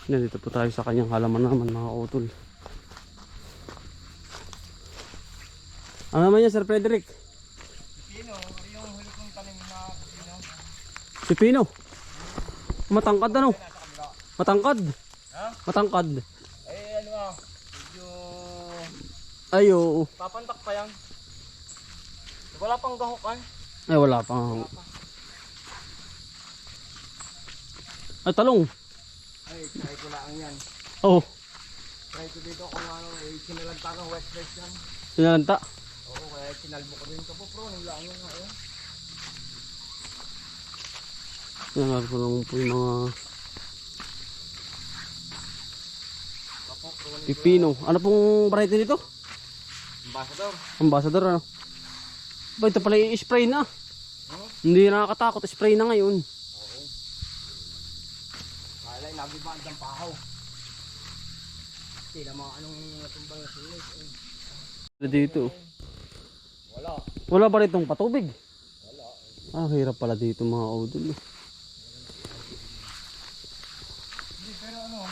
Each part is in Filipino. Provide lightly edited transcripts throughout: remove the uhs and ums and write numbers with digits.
Nandito po tayo sa kanyang halaman naman mga utol. Ano naman yan, Sir Frederick? Pipino, yung huli kong tanim na pipino. Pipino? Matangkad ano? Matangkad? Ha? Matangkad. Eh ano ah, medyo Ay oo. papantak pa yan. Wala pang gahukan. Ay wala pang. Ay talong. Ay, try ko lang yan. Oh, Try ko dito kung ano, eh, sinalanta ng wet fresh yan. sinalanta. Oo, kaya sinalbo ko rin kapo pro, nila ano nga eh. Yan po lang po yung mga Kapo pro, pipino. Ano pong variety nito? ambassador. Ambassador ano? Ba ito pala i-spray na. Hindi nakakatakot, spray na ngayon. Oo. Kala, nabibaan ng pahaw. Hindi na mga anong natumbang na sinis eh. Dito. Wala. Wala ba ritong patubig? Wala. Ah, hirap pala dito mga udol. Hindi, pero ano,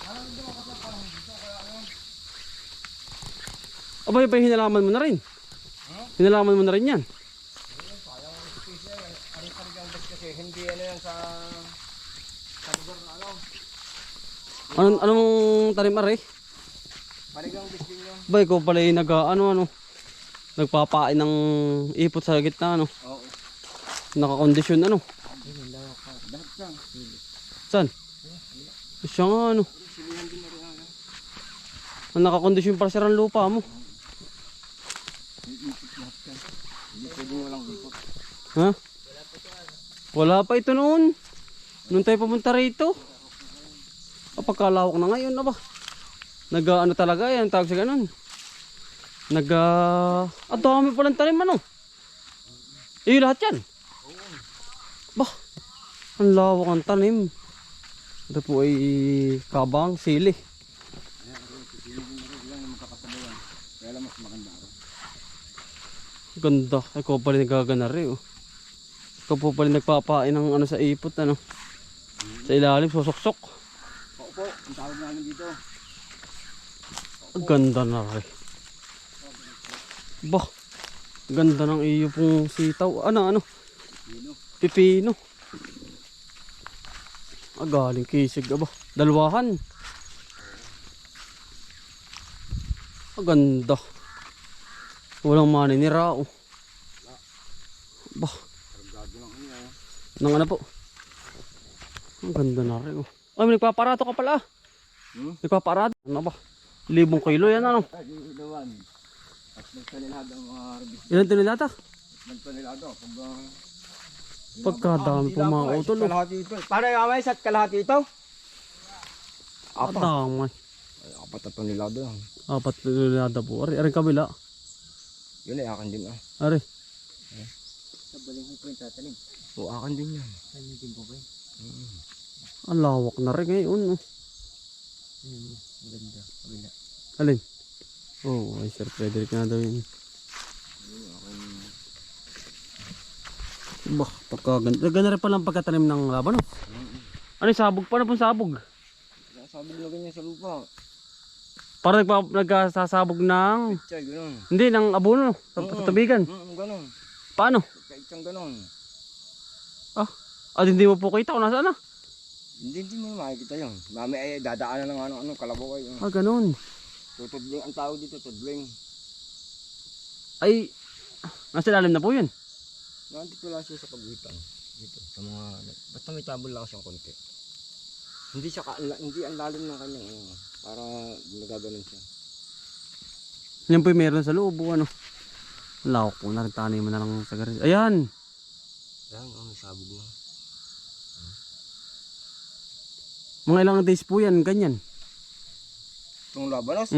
alam mo ba kasi parang dito, kaya ano, Abay, pa hinalaman mo na rin. Hinalaman mo na rin yan. sayang ang space yan. Ari-arigang bus kasi hindi ano yan sa lugar na ano. Anong tanim are? Parigang bus din yun. Bay ko pala yung nagpapain ng ipot sa gitna ano. Oo. Nakakondisyon ano. Dapat lang. Saan? Siya nga ano. Silihan din na rin ano. Nakakondisyon para sirang lupa mo. Iipot lahat yan. Hindi pwede walang ipot. Ha? Wala pa ito noon. Noon tayo pumunta rito. Pagkalawak na ngayon na ba? Ano talaga yan, tawag sa ganun. Dami palang tanim ano. Lahat yan. Bah, ang lawak ang tanim. Ito po ay kabang, sili. Kaya lang mas maganda ako. Ganda, ikaw pala nagaganari oh. Ikaw po pala nagpapain ng ano sa ipot ano. Sa ilalim, susoksok. Paupo, ang tawag namin dito. Ang ganda na rin. Bah, ganda ng iyo pong sitaw. Ano? Pipino. Galing kisig ba? Dalwahan. Ang ganda. Walang maninira oh. Bah. Kargado lang niya. Nang ano po? Ang ganda na rin oh. Ay, may nagpaparato ka pala. Nagpaparato. Ano ba? 1,000 kilo yan ano? Ay, ilawan. At nagtanilado ang mga harvest. Ilan tinilata? Nagtanilado. Pagkadami po mga utol oh. Kalahati ito. Paano yung amay? Sat kalahati ito? Damay. Ay, apat na tanilado yan. 4 tinilata po. Ari kabila. Yun ay akin din ah. Ari. Sa baling ko yung tatanim. O akin din yan. Saan yung timpo ba? Ang lawak na rin ngayon oh. Maganda. Kabila. Alin? Oh, ay Sir Frederick na daw yun. Bah, pagkaganda. Ganda rin palang pagkatanim ng laban oh. Ano yung sabog? Paano pong sabog? Sabi nila ganyan sa lupa. Para nagsasabog ng... Chay, gano'n. Hindi, ng abono. Sa tubigan. Gano'n. Paano? Kaitsang gano'n. Hindi mo po kita kung nasaan na. Hindi mo makikita yun. Mami ay dadaanan ng ano kalabaw ay. Ganun. Tutudling ang tawag dito, tudling. Ay, nasa ilalim na po yun. Nandito lang siya sa pagitan. Dito, sa mga, basta may tabol lang siyang konti. Hindi siya, hindi ang lalim ng kanyang para nagaganon siya. Yan po yung meron sa loob. Ano? Lawak po na rin. Tanay mo na lang sa garis. Ayan. Yan, may sabog na. Mga ilang days po yan. Ganyan. Itong labanos?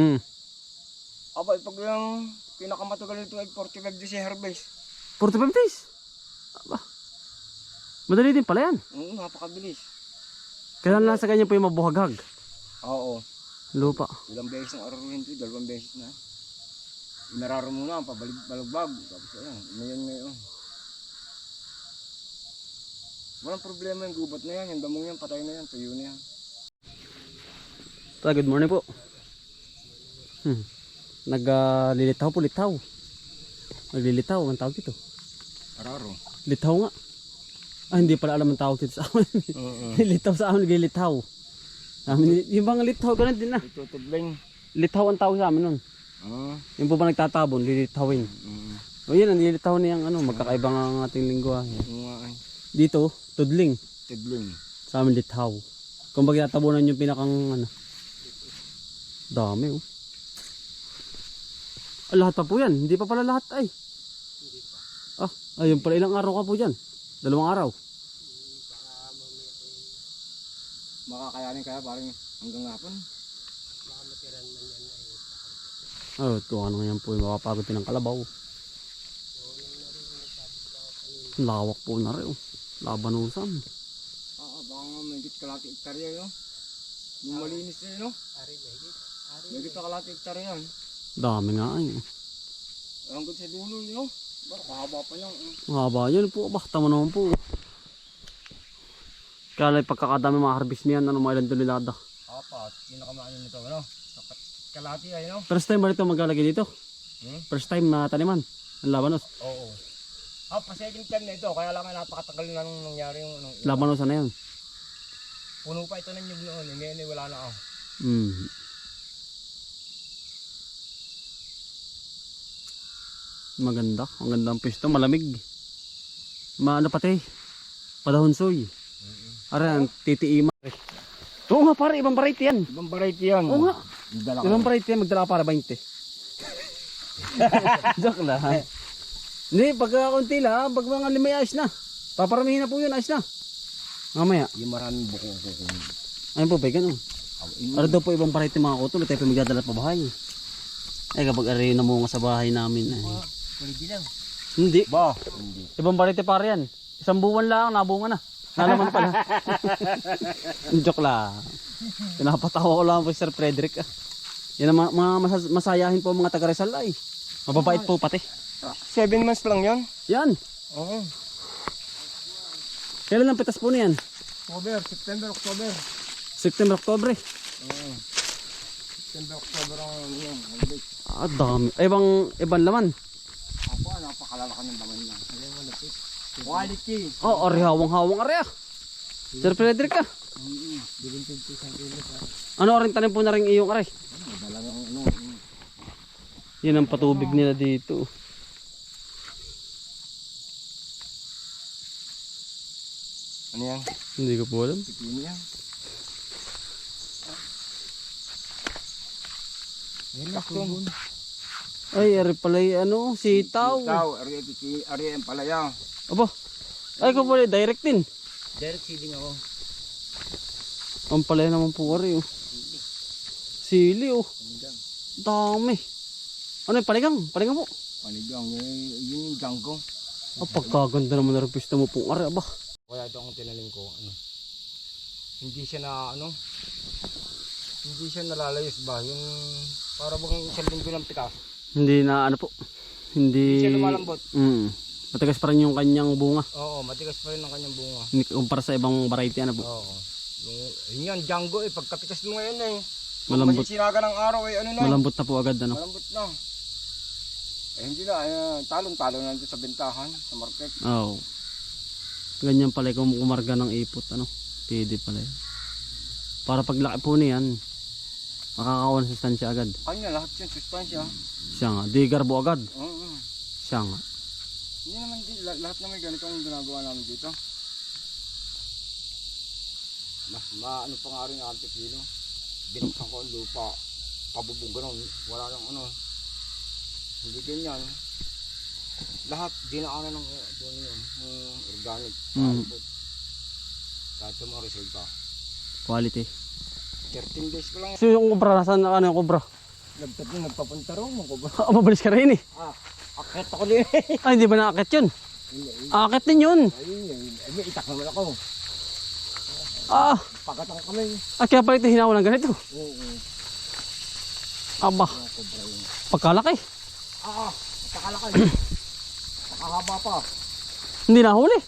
Aba, pag yung pinakamatagal nito ay 45 days si harvest. 45 days? Aba. Madali din pala yan. Oo, napakabilis. Kailan lang sa ganyan po yung mabuhaghag? Oo. Lupa. Ilang beses ng araruhin ito, 2 beses na. Inararo muna, pabalik-balagbag. Tapos ayan, ngayon. Walang problema yung gubat na yan, yung damong yan, patay na yan, tuyo na yan. Good morning po. Naglilitaw po, litaw. Naglilitaw, ang tawag dito. Araro. Litaw nga. Ah, hindi pala alam ang tawag dito sa amin. Litaw sa amin, naglilitaw. Yung bang litaw, ganun din na. Ito, tudling. Litaw ang tawag sa amin nun. Yung po ba nagtatabon, lilitawin. O yun, ang lilitaw niyang ano, magkakaibang ang ating lingwahe. Dito, tudling. Tudling. Sa amin, litaw. Kung baga tatabunan yung pinakang ano. Dami oh. Ah, lahat pa po yan. Hindi pa pala lahat ay. Hindi pa. Ah, ayun pala ilang araw ka po dyan. 2 araw. Makakayanin kaya parang hanggang hapon. Oh, ito ano yan po. Makapagod din ng kalabaw. Lawak po na rin oh. Labanusan. Baka nga may kalati hektarya yun. Yung malinis na yun no? May kalati hektarya yan. Dami nga ay. Hanggang sa dulo yun no? Baka haba pa lang. Haba yun po. Bah, tama naman po. Kaya lang pagkakadami mga harvest niyan. Ano mga ilang tonelada. Apat. Pinakamaano nito ano? Kalati ay no? First time ba ito maglalagay dito? First time na taniman. Ang labanos. Oo. Pa second time na ito. Kaya lang napakatagal na nung nangyari yung ano. Labanos na yan. Puno pa ito ng nyug noon. Ngayon wala na ako. Maganda. Ang ganda ang pisto. Malamig. Maano pati. Padahonsoy. Ara, ang titiima. Oo nga pare, ibang variety yan. Ibang variety yan. Oo nga. Ibang variety yan. Magdala ka para 20. Joke lang. Hindi, pagka konti lang. Pag mga 5 ayos na. Paparamihin na po yun. Ayos na. Mamaya. Yung maraming buko. Ayun po, vegan oh. Ara daw po ibang variety mga kutol. Tayo pa magdadala pa bahay. Ay kapag aray na mo nga sa bahay namin. Pwede lang. Hindi. Ba? Hindi. Ibang variety pare yan. 1 buwan lang, nabunga na. Nalaman pala. Joke lang. Pinapatawa ko lang po Sir Frederick. Yan ang mga masayahin po mga taga Rizal ay. Mababait po pati. 7 months lang yan? Yan. Oo. Kailan ang pitas po niyan? October, September, October. September, October. Oo. September, October ang yan. Ah, dami. Ibang laman. Ako, napakalalakan ng laman niya. Alam mo, lapit. Quality. Oh, hawang-hawang area. Sir Frederick ah. Ano rin tanim po na rin iyong aray? Yan ang patubig nila dito. Ano yan? Hindi ko po alam. Pipino yan. Ay, ari pala ano, sitaw. Sitaw, ari ang palaya. Aba. Ay, ko pala direct din. Direct seeding ako. Ang palaya naman po ari oh. Sili oh. Dami. Ano yung panigang? Panigang po. Panigang, yun yung jangko. Ah, pagkaganda naman na rin pista mo pong ari, aba. Kaya ito ang tinalim ko, ano. Hindi siya na, ano. Hindi siya nalalayos ba? Yung, para bang isang linggo ng pitas. Hindi na ano po. Hindi siya lumalambot. Matigas pa rin yung kanyang bunga. Oo, matigas pa rin ang kanyang bunga. Hindi kumpara sa ibang variety ano po. Oo. Yun yan, Django eh. Pagkapitas mo ngayon eh. Malambot. Masisinaga ng araw eh. Ano na? Malambot na po agad ano. Malambot na. Eh hindi na. Talon-talon na dito sa bentahan. Sa market. Oo. Ganyan pala kung kumarga ng ipot ano. Pwede pala yan. Para paglaki po niyan. Makakakuha ng sustansya agad. Kanya lahat yun. Sustansya. Siya nga. Di garbo agad. Oo. Siya nga. Hindi naman lahat na may ganito ang ginagawa namin dito. Maano pa nga rin ang pipino. Binuksan ko ang lupa. Pabubog ganun. Wala lang ano. Hindi ganyan. Lahat dinaanan ng organic. Kahit sa mga resulta. Quality. 13 days ko lang. So yung kubra, nasaan na ano yung kubra? Nagpapunta rin ng kubra. Mabilis ka rin eh. Akit ako din. Ay, hindi ba naakit yun? Akit din yun. Ay, itak naman ako. Pakatang kami. Kaya pala ito hinawa ng ganito. Oo. Aba. Pagkalaki. Pakalaki. Pakahaba pa. Hindi nahuli.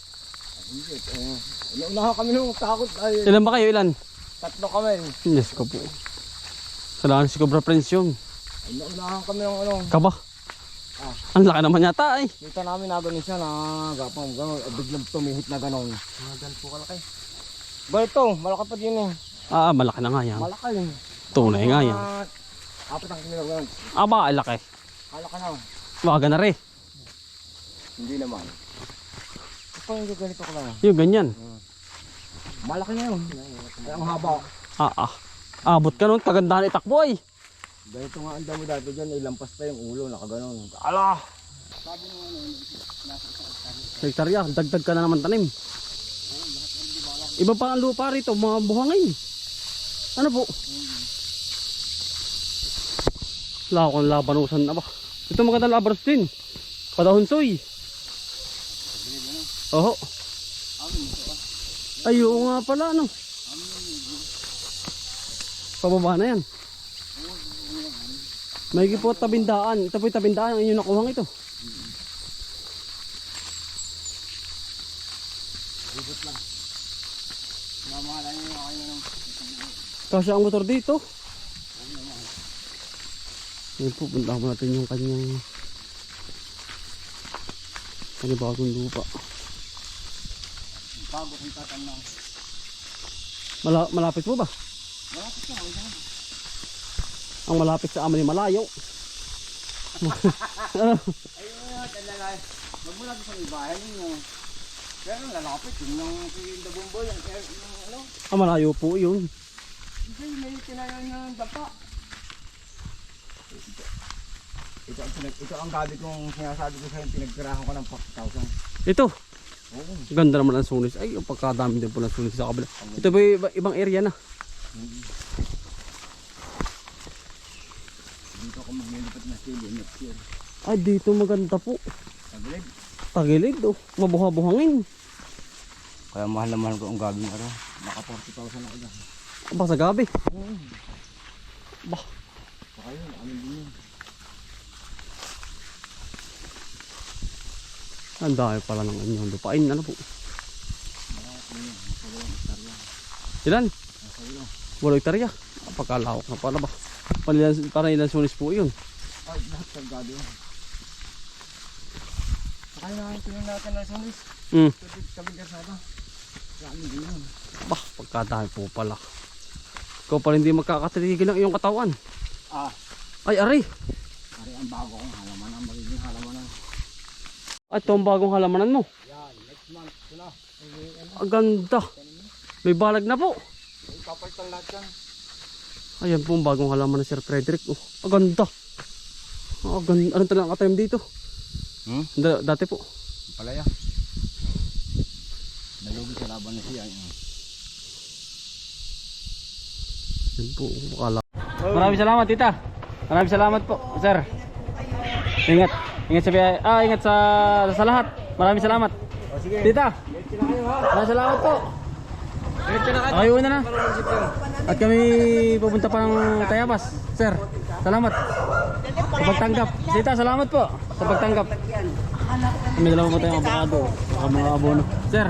Hindi. Unahan kami nung takot. Ilan ba kayo? Ilan? 3 kami. Yes ko po. Kailangan si Cobra Prince yun. Ay, naunahan kami ng ano. Kaba. Ah. Ang laki naman yata eh. Kita namin na gano'n siya na gapang gano'n. Biglang tumihit na gano'n. Ganun po kalaki. Ba ito, malaki pa din eh. Malaki na nga yan. Malaki eh. Tunay nga yan. Apat ang kilo gano'n. Aba, laki. Malaki na. Waga na rin. Hindi naman. Ito hindi ganito ko lang. Yung ganyan. Malaki na yun. Ay, ang haba. Abot ka nun, kagandahan itakbo ay. Ganito nga ang damo dati dyan, ilampas pa yung ulo, nakaganon. Ala! Sabi nung ano, Hektarya, dagdag ka na naman tanim. Iba pa ang lupa rito, mga buhangin. Ano po? Wala akong labanusan na ba? Ito magandang labanos din. Padahonsoy. Oho. Ay, oo nga pala, ano? Pababa na yan. May po tabindaan. Ito po yung tabindaan ang inyong nakuhang ito. Libot lang. Mamahala nyo na kayo ng... Kasi ang motor dito. Ngayon po, punta mo natin yung kanyang bagong lupa. Bago kong tatanong. Malapit mo ba? Malapit ka, huwag na. Ang malapit sa amin ay malayo. Ayun nga, talaga. Magmula sa ibayan ninyo. Pero lalapit, yun yung dabumbo, yung ano. Malayo po yun. Hindi, may tinayan ng dapa. Ito ang gabi kong sinasabi ko sa'yo, pinagtirahan ko ng 40,000. Ito. Oo. Ganda naman ang sunis. Ay, ang pagkadami din po ng sunis sa kabila. Ito ba ibang area na? Dito ako maglilipat na sili next year. Ay, dito maganda po. Tagilid. Tagilid, oh. Mabuha-buhangin. Kaya mahal na mahal ko ang gabi ng araw. Naka 40,000 ako dyan. Aba, sa gabi. Bah. Saka yun, amin din yun. Ang dami pala ng inyong lupain. Ano po? Ilan? 8 hektarya. Pagkalawak na pala ba? Para ilang sunis po yun. Ay, lahat ng gabi yun. Saka yun ang tingin natin na sunis. Sabi ka sa ito. Amin din yun. Bah, pagkadami po pala. Ikaw pala hindi magkakatigil ng iyong katawan. Ay, ari. Ari ang bago kong halaman. Ang magiging halaman ng... Ay, ito ang bagong halamanan mo. Yan, next month. Ito na. Ang ganda. May balag na po. Ipapalitan lahat yan. Ayan po ang bagong halaman ng Sir Frederick. Oh, ang ganda. Ang ganda. Anong talang katanim dito? Dati po. Palaya. Nalugi sa laban na siya. Yan po. Maraming salamat, tita. Maraming salamat po, sir. Ingat. Ingat sa biyahe. Ingat sa lahat. Maraming salamat. Sige. Tita. Maraming salamat po. Okay, una na. At kami pupunta pa ng Tayabas. Sir, salamat. Sa pagtanggap. Tita, salamat po. Sa pagtanggap. May dalawa po tayong abogado. Mga abono. Sir.